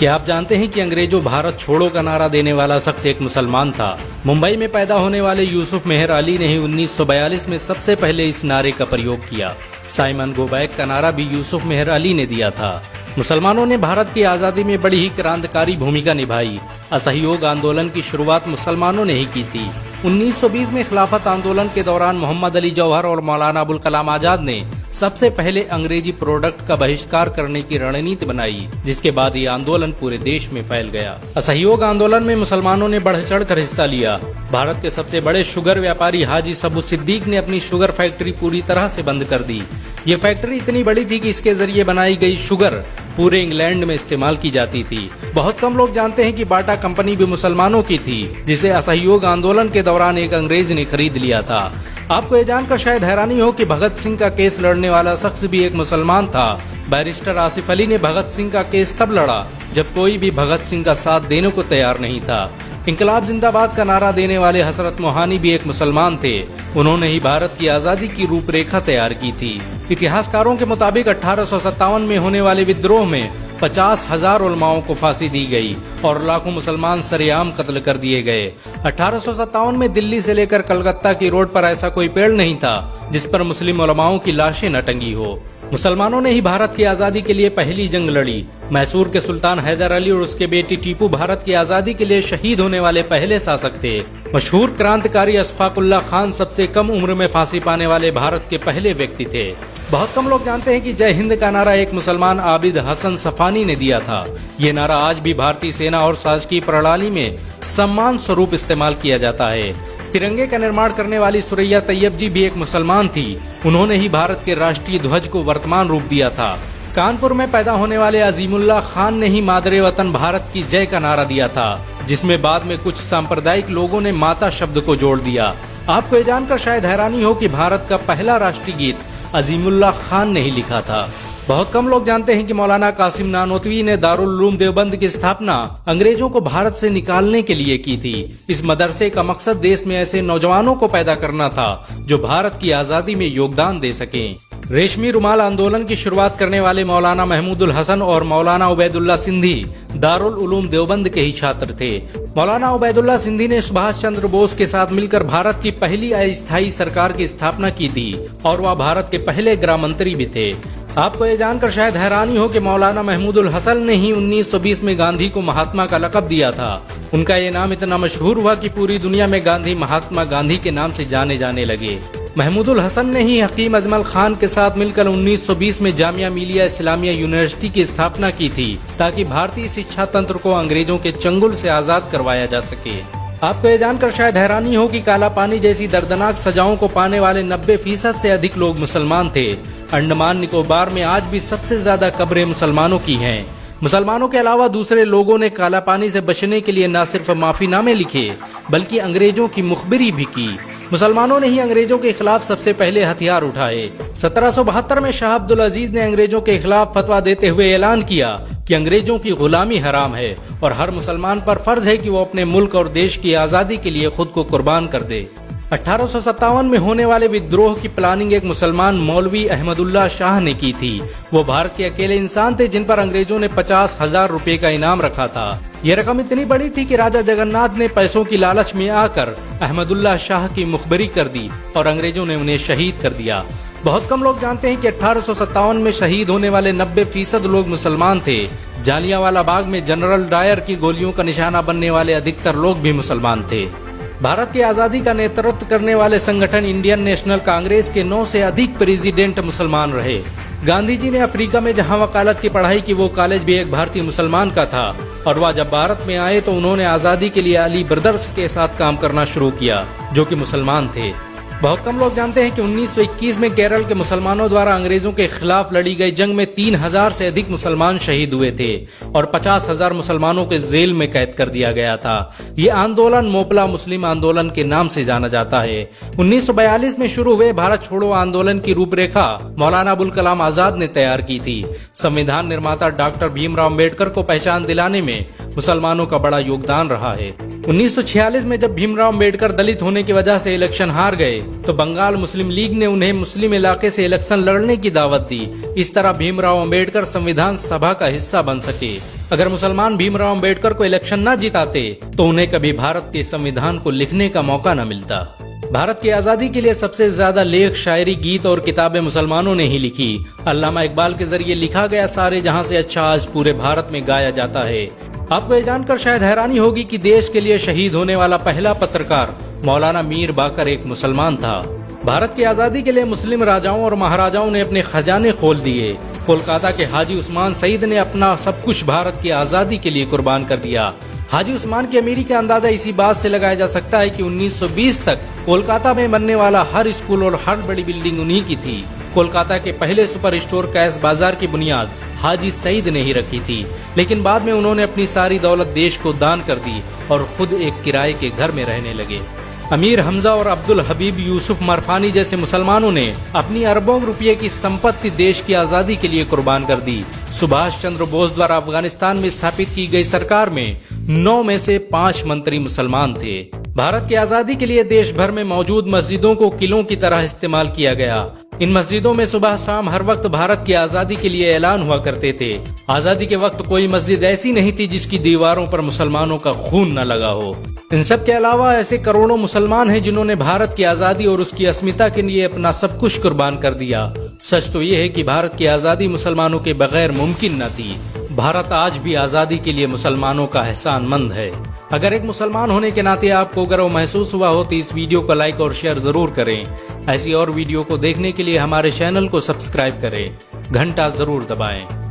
क्या आप जानते हैं कि अंग्रेजों भारत छोड़ो का नारा देने वाला शख्स एक मुसलमान था। मुंबई में पैदा होने वाले यूसुफ मेहर अली ने ही 1942 में सबसे पहले इस नारे का प्रयोग किया। साइमन गो बैक का नारा भी यूसुफ मेहर अली ने दिया था। मुसलमानों ने भारत की आजादी में बड़ी ही क्रांतिकारी भूमिका निभाई। असहयोग आंदोलन की शुरुआत मुसलमानों ने ही की थी। 1920 में खिलाफत आंदोलन के दौरान मोहम्मद अली जौहर और मौलाना अबुल कलाम आजाद ने सबसे पहले अंग्रेजी प्रोडक्ट का बहिष्कार करने की रणनीति बनाई, जिसके बाद ये आंदोलन पूरे देश में फैल गया। असहयोग आंदोलन में मुसलमानों ने बढ़ चढ़ कर हिस्सा लिया। भारत के सबसे बड़े शुगर व्यापारी हाजी सबू सिद्दीक ने अपनी शुगर फैक्ट्री पूरी तरह से बंद कर दी। ये फैक्ट्री इतनी बड़ी थी कि इसके जरिए बनाई गई शुगर पूरे इंग्लैंड में इस्तेमाल की जाती थी। बहुत कम लोग जानते हैं कि बाटा कंपनी भी मुसलमानों की थी, जिसे असहयोग आंदोलन के दौरान एक अंग्रेज ने खरीद लिया था। आपको ये जानकर शायद हैरानी हो कि भगत सिंह का केस लड़ने वाला शख्स भी एक मुसलमान था। बैरिस्टर आसिफ अली ने भगत सिंह का केस तब लड़ा जब कोई भी भगत सिंह का साथ देने को तैयार नहीं था। इंकलाब जिंदाबाद का नारा देने वाले हसरत मोहानी भी एक मुसलमान थे। उन्होंने ही भारत की आजादी की रूपरेखा तैयार की थी। इतिहासकारों के मुताबिक 1857 में होने वाले विद्रोह में 50,000 उलमाओं को फांसी दी गई और लाखों मुसलमान सरेआम कत्ल कर दिए गए। 1857 में दिल्ली से लेकर कलकत्ता की रोड पर ऐसा कोई पेड़ नहीं था जिस पर मुस्लिम उलमाओं की लाशें न टंगी हो। मुसलमानों ने ही भारत की आजादी के लिए पहली जंग लड़ी। मैसूर के सुल्तान हैदर अली और उसके बेटी टीपू भारत की आजादी के लिए शहीद होने वाले पहले शासक थे। मशहूर क्रांतिकारी अशफाकुल्लाह खान सबसे कम उम्र में फांसी पाने वाले भारत के पहले व्यक्ति थे। बहुत कम लोग जानते हैं कि जय हिंद का नारा एक मुसलमान आबिद हसन सफानी ने दिया था। ये नारा आज भी भारतीय सेना और शासकीय प्रणाली में सम्मान स्वरूप इस्तेमाल किया जाता है। तिरंगे का निर्माण करने वाली सुरैया तैयब जी भी एक मुसलमान थी। उन्होंने ही भारत के राष्ट्रीय ध्वज को वर्तमान रूप दिया था। कानपुर में पैदा होने वाले अजीमुल्लाह खान ने ही मादरे वतन भारत की जय का नारा दिया था, जिसमें बाद में कुछ सांप्रदायिक लोगों ने माता शब्द को जोड़ दिया। आपको ये जानकर शायद हैरानी हो कि भारत का पहला राष्ट्रीय गीत अजीमुल्लाह खान ने ही लिखा था। बहुत कम लोग जानते हैं कि मौलाना कासिम नानोतवी ने दारुल उलूम देवबंद की स्थापना अंग्रेजों को भारत से निकालने के लिए की थी। इस मदरसे का मकसद देश में ऐसे नौजवानों को पैदा करना था जो भारत की आजादी में योगदान दे सकें। रेशमी रुमाल आंदोलन की शुरुआत करने वाले मौलाना महमूदुल हसन और मौलाना उबैदुल्ला सिंधी दारुल उलूम देवबंद के ही छात्र थे। मौलाना उबैदुल्ला सिंधी ने सुभाष चंद्र बोस के साथ मिलकर भारत की पहली अस्थायी सरकार की स्थापना की थी और वह भारत के पहले गृह मंत्री भी थे। आपको ये जानकर शायद हैरानी हो कि मौलाना महमूदुल हसन ने ही 1920 में गांधी को महात्मा का लक़ब दिया था। उनका ये नाम इतना मशहूर हुआ कि पूरी दुनिया में गांधी महात्मा गांधी के नाम से जाने जाने लगे। महमूदुल हसन ने ही हकीम अजमल खान के साथ मिलकर 1920 में जामिया मिलिया इस्लामिया यूनिवर्सिटी की स्थापना की थी, ताकि भारतीय शिक्षा तंत्र को अंग्रेजों के चंगुल से आजाद करवाया जा सके। आपको ये जानकर शायद हैरानी हो कि काला पानी जैसी दर्दनाक सजाओं को पाने वाले 90% से अधिक लोग मुसलमान थे। अंडमान निकोबार में आज भी सबसे ज्यादा कब्रें मुसलमानों की हैं। मुसलमानों के अलावा दूसरे लोगों ने काला पानी से बचने के लिए न सिर्फ माफीनामे लिखे बल्कि अंग्रेजों की मुखबिरी भी की। मुसलमानों ने ही अंग्रेजों के खिलाफ सबसे पहले हथियार उठाए। 1772 में शाह अब्दुल अजीज ने अंग्रेजों के खिलाफ फतवा देते हुए ऐलान किया कि अंग्रेजों की गुलामी हराम है और हर मुसलमान पर फर्ज है कि वो अपने मुल्क और देश की आजादी के लिए खुद को कुर्बान कर दे। 1857 में होने वाले विद्रोह की प्लानिंग एक मुसलमान मौलवी अहमदुल्ला शाह ने की थी। वो भारत के अकेले इंसान थे जिन पर अंग्रेजों ने 50,000 रुपए का इनाम रखा था। ये रकम इतनी बड़ी थी कि राजा जगन्नाथ ने पैसों की लालच में आकर अहमदुल्ला शाह की मुखबरी कर दी और अंग्रेजों ने उन्हें शहीद कर दिया। बहुत कम लोग जानते हैं कि 1857 में शहीद होने वाले 90% लोग मुसलमान थे। जालियांवाला बाग में जनरल डायर की गोलियों का निशाना बनने वाले अधिकतर लोग भी मुसलमान थे। भारत की आजादी का नेतृत्व करने वाले संगठन इंडियन नेशनल कांग्रेस के 9 से अधिक प्रेसिडेंट मुसलमान रहे। गांधी जी ने अफ्रीका में जहां वकालत की पढ़ाई की, वो कॉलेज भी एक भारतीय मुसलमान का था और वह जब भारत में आए तो उन्होंने आजादी के लिए अली ब्रदर्स के साथ काम करना शुरू किया, जो कि मुसलमान थे। बहुत कम लोग जानते हैं कि 1921 में केरल के मुसलमानों द्वारा अंग्रेजों के खिलाफ लड़ी गई जंग में 3000 से अधिक मुसलमान शहीद हुए थे और 50,000 मुसलमानों के जेल में कैद कर दिया गया था। ये आंदोलन मोपला मुस्लिम आंदोलन के नाम से जाना जाता है। 1942 में शुरू हुए भारत छोड़ो आंदोलन की रूपरेखा मौलाना अबुल कलाम आजाद ने तैयार की थी। संविधान निर्माता डॉक्टर भीमराव अम्बेडकर को पहचान दिलाने में मुसलमानों का बड़ा योगदान रहा है। 1946 में जब भीमराव अम्बेडकर दलित होने की वजह से इलेक्शन हार गए तो बंगाल मुस्लिम लीग ने उन्हें मुस्लिम इलाके से इलेक्शन लड़ने की दावत दी। इस तरह भीमराव अम्बेडकर संविधान सभा का हिस्सा बन सके। अगर मुसलमान भीमराव अंबेडकर को इलेक्शन न जिताते तो उन्हें कभी भारत के संविधान को लिखने का मौका न मिलता। भारत की आजादी के लिए सबसे ज्यादा लेख, शायरी, गीत और किताबें मुसलमानों ने ही लिखी। अल्लामा इकबाल के जरिए लिखा गया सारे जहां से अच्छा आज पूरे भारत में गाया जाता है। आपको ये जानकर शायद हैरानी होगी कि देश के लिए शहीद होने वाला पहला पत्रकार मौलाना मीर बाकर एक मुसलमान था। भारत की आजादी के लिए मुस्लिम राजाओं और महाराजाओं ने अपने खजाने खोल दिए। कोलकाता के हाजी उस्मान सईद ने अपना सब कुछ भारत की आजादी के लिए कुर्बान कर दिया। हाजी उस्मान की अमीरी का अंदाजा इसी बात से लगाया जा सकता है कि 1920 तक कोलकाता में बनने वाला हर स्कूल और हर बड़ी बिल्डिंग उन्हीं की थी। कोलकाता के पहले सुपर स्टोर कैश बाजार की बुनियाद हाजी सईद ने ही रखी थी, लेकिन बाद में उन्होंने अपनी सारी दौलत देश को दान कर दी और खुद एक किराए के घर में रहने लगे। अमीर हमजा और अब्दुल हबीब यूसुफ मरफानी जैसे मुसलमानों ने अपनी अरबों रुपये की संपत्ति देश की आजादी के लिए कुर्बान कर दी। सुभाष चंद्र बोस द्वारा अफगानिस्तान में स्थापित की गई सरकार में 9 में से 5 मंत्री मुसलमान थे। भारत की आजादी के लिए देश भर में मौजूद मस्जिदों को किलों की तरह इस्तेमाल किया गया। इन मस्जिदों में सुबह शाम हर वक्त भारत की आजादी के लिए ऐलान हुआ करते थे। आजादी के वक्त कोई मस्जिद ऐसी नहीं थी जिसकी दीवारों पर मुसलमानों का खून न लगा हो। इन सब के अलावा ऐसे करोड़ों मुसलमान हैं जिन्होंने भारत की आजादी और उसकी अस्मिता के लिए अपना सब कुछ कुर्बान कर दिया। सच तो ये है कि भारत की आजादी मुसलमानों के बगैर मुमकिन न थी। भारत आज भी आजादी के लिए मुसलमानों का एहसानमंद है। अगर एक मुसलमान होने के नाते आपको गर्व महसूस हुआ हो तो इस वीडियो को लाइक और शेयर जरूर करें। ऐसी और वीडियो को देखने के लिए हमारे चैनल को सब्सक्राइब करें, घंटा जरूर दबाएं।